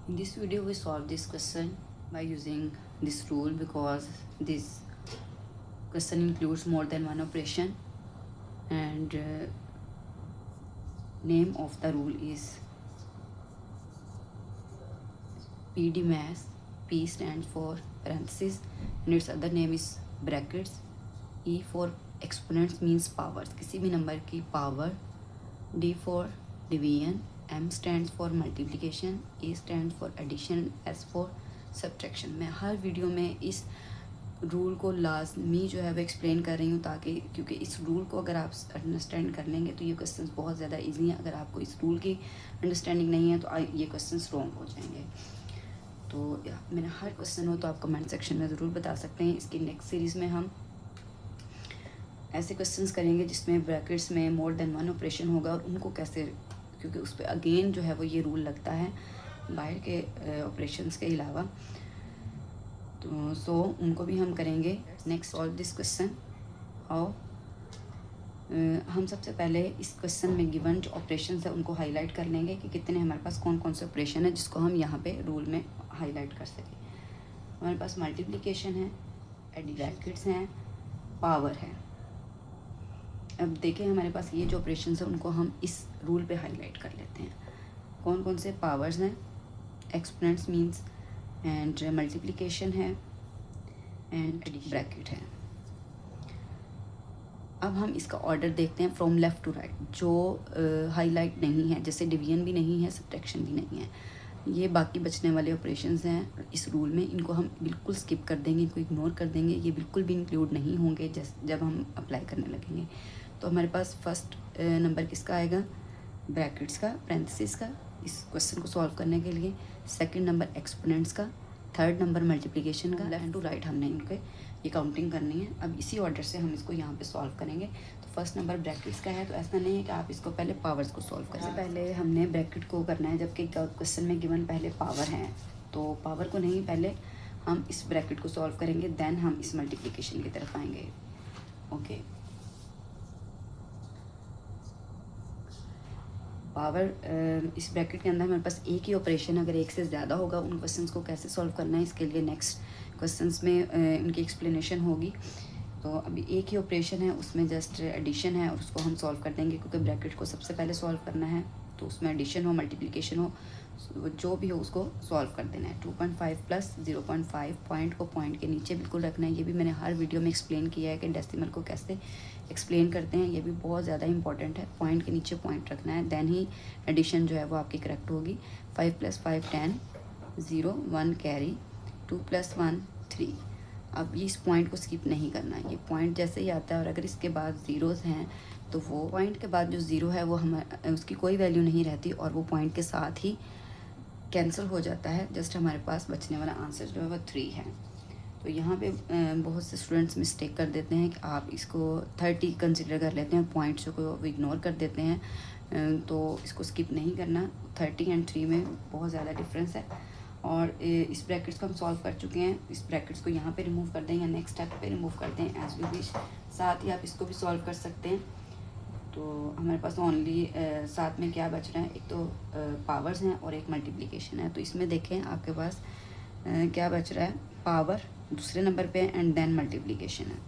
In this video we solve this question by using this rule because this question includes more than one operation, and name of the rule is PDMAS. P stands for parenthesis and its other name is brackets. E for exponents means powers, किसी भी number की power. D for division. M stands for multiplication. A stands for addition. S for subtraction. मैं हर video में इस rule को लाजमी जो है वो एक्सप्लेन कर रही हूँ, ताकि क्योंकि इस रूल को अगर आप अंडरस्टैंड कर लेंगे तो ये क्वेश्चंस बहुत ज़्यादा इजी हैं. अगर आपको इस रूल की अंडरस्टैंडिंग नहीं है तो ये क्वेश्चंस रॉन्ग हो जाएंगे. तो मेरा हर क्वेश्चन हो तो आप कमेंट सेक्शन में ज़रूर बता सकते हैं. इसकी नेक्स्ट सीरीज़ में हम ऐसे क्वेश्चंस करेंगे जिसमें ब्रैकेट्स में मोर देन वन ऑपरेशन होगा और उनको कैसे, क्योंकि उस पर अगेन जो है वो ये रूल लगता है बाहर के ऑपरेशंस के अलावा. तो उनको भी हम करेंगे. Next solve this question. How हम सबसे पहले इस क्वेश्चन में गिवन जो ऑपरेशन है उनको हाईलाइट कर लेंगे कि कितने हमारे पास कौन कौन से ऑपरेशन है जिसको हम यहाँ पे रूल में हाईलाइट कर सकें. हमारे पास मल्टीप्लिकेशन है, ब्रैकेट्स हैं, पावर है. अब देखें हमारे पास ये जो ऑपरेशन है उनको हम इस रूल पे हाईलाइट कर लेते हैं. कौन कौन से पावर्स हैं, एक्सपोनेंट्स मींस, एंड मल्टीप्लिकेशन है एंड ब्रैकेट है. अब हम इसका ऑर्डर देखते हैं फ्रॉम लेफ़्ट टू राइट. जो हाईलाइट नहीं है, जैसे डिवीजन भी नहीं है, सब्ट्रैक्शन भी नहीं है, ये बाकी बचने वाले ऑपरेशंस हैं इस रूल में, इनको हम बिल्कुल स्किप कर देंगे, इनको इग्नोर कर देंगे. ये बिल्कुल भी इंक्लूड नहीं होंगे जब हम अप्लाई करने लगेंगे. तो हमारे पास फर्स्ट नंबर किसका आएगा, ब्रैकेट्स का, पैरेंथेसिस का, इस क्वेश्चन को सॉल्व करने के लिए. सेकंड नंबर एक्सपोनेंट्स का, थर्ड नंबर मल्टीप्लिकेशन का. लेफ्ट टू राइट हमने इनके ये काउंटिंग करनी है. अब इसी ऑर्डर से हम इसको यहाँ पे सॉल्व करेंगे. तो फर्स्ट नंबर ब्रैकेट्स का है, तो ऐसा नहीं है कि आप इसको पहले पावर्स को सॉल्व करें. पहले हमने ब्रैकेट को करना है, जबकि क्वेश्चन में गिवन पहले पावर है. तो पावर को नहीं, पहले हम इस ब्रैकेट को सॉल्व करेंगे, देन हम इस मल्टीप्लिकेशन की तरफ आएंगे. ओके, पावर इस ब्रैकेट के अंदर हमारे पास एक ही ऑपरेशन, अगर एक से ज़्यादा होगा उन क्वेश्चंस को कैसे सॉल्व करना है, इसके लिए नेक्स्ट क्वेश्चंस में उनकी एक्सप्लेनेशन होगी. तो अभी एक ही ऑपरेशन है, उसमें जस्ट एडिशन है और उसको हम सॉल्व कर देंगे, क्योंकि ब्रैकेट को सबसे पहले सॉल्व करना है. तो उसमें एडिशन हो, मल्टीप्लिकेशन हो, जो भी हो उसको सॉल्व कर देना है. 2.5 प्लस 0.5, पॉइंट को पॉइंट के नीचे बिल्कुल रखना है. ये भी मैंने हर वीडियो में एक्सप्लेन किया है कि डेसिमल को कैसे एक्सप्लेन करते हैं. ये भी बहुत ज़्यादा इंपॉर्टेंट है. पॉइंट के नीचे पॉइंट रखना है, देन ही एडिशन जो है वो आपकी करेक्ट होगी. 5 + 5 10, 0 1 कैरी, 2 + 1 3. अब ये इस पॉइंट को स्किप नहीं करना है. ये पॉइंट जैसे ही आता है और अगर इसके बाद ज़ीरोज़ हैं तो वो पॉइंट के बाद जो ज़ीरो है वो हमारे उसकी कोई वैल्यू नहीं रहती और वो पॉइंट के साथ ही कैंसिल हो जाता है. जस्ट हमारे पास बचने वाला आंसर जो है वो 3 है. तो यहाँ पे बहुत से स्टूडेंट्स मिस्टेक कर देते हैं कि आप इसको 30 कंसिडर कर लेते हैं, पॉइंट्स को इग्नोर कर देते हैं. तो इसको स्किप नहीं करना. 30 एंड 3 में बहुत ज़्यादा डिफरेंस है. और इस ब्रैकेट्स को हम सॉल्व कर चुके हैं. इस ब्रैकेट्स को यहाँ पे रिमूव कर दें या नेक्स्ट स्टेप पे रिमूव कर दें, एज वी विश. साथ ही आप इसको भी सॉल्व कर सकते हैं. तो हमारे पास ओनली साथ में क्या बच रहा है, एक तो पावर्स हैं और एक मल्टीप्लिकेशन है. तो इसमें देखें आपके पास क्या बच रहा है, पावर दूसरे नंबर पे एंड देन मल्टीप्लिकेशन है.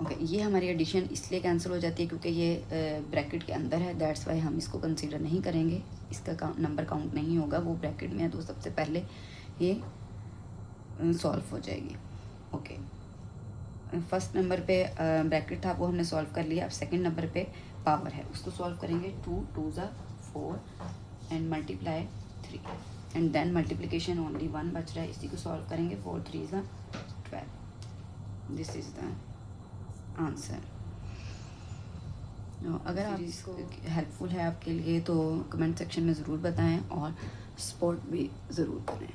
ओके, ये हमारी एडिशन इसलिए कैंसिल हो जाती है क्योंकि ये ब्रैकेट के अंदर है, दैट्स वाई हम इसको कंसीडर नहीं करेंगे. इसका नंबर काउंट नहीं होगा, वो ब्रैकेट में है, तो सबसे पहले ये सॉल्व हो जाएगी. ओके, फर्स्ट नंबर पे ब्रैकेट था वो हमने सॉल्व कर लिया. अब सेकंड नंबर पे पावर है, उसको सॉल्व करेंगे. 2 2 = 4 and multiply 3 and then multiplication only 1 बच रहा है, इसी को सॉल्व करेंगे. 4 3 = 12. This is the answer. अगर आप इसको हेल्पफुल है आपके लिए तो कमेंट सेक्शन में ज़रूर बताएं और सपोर्ट भी ज़रूर करें.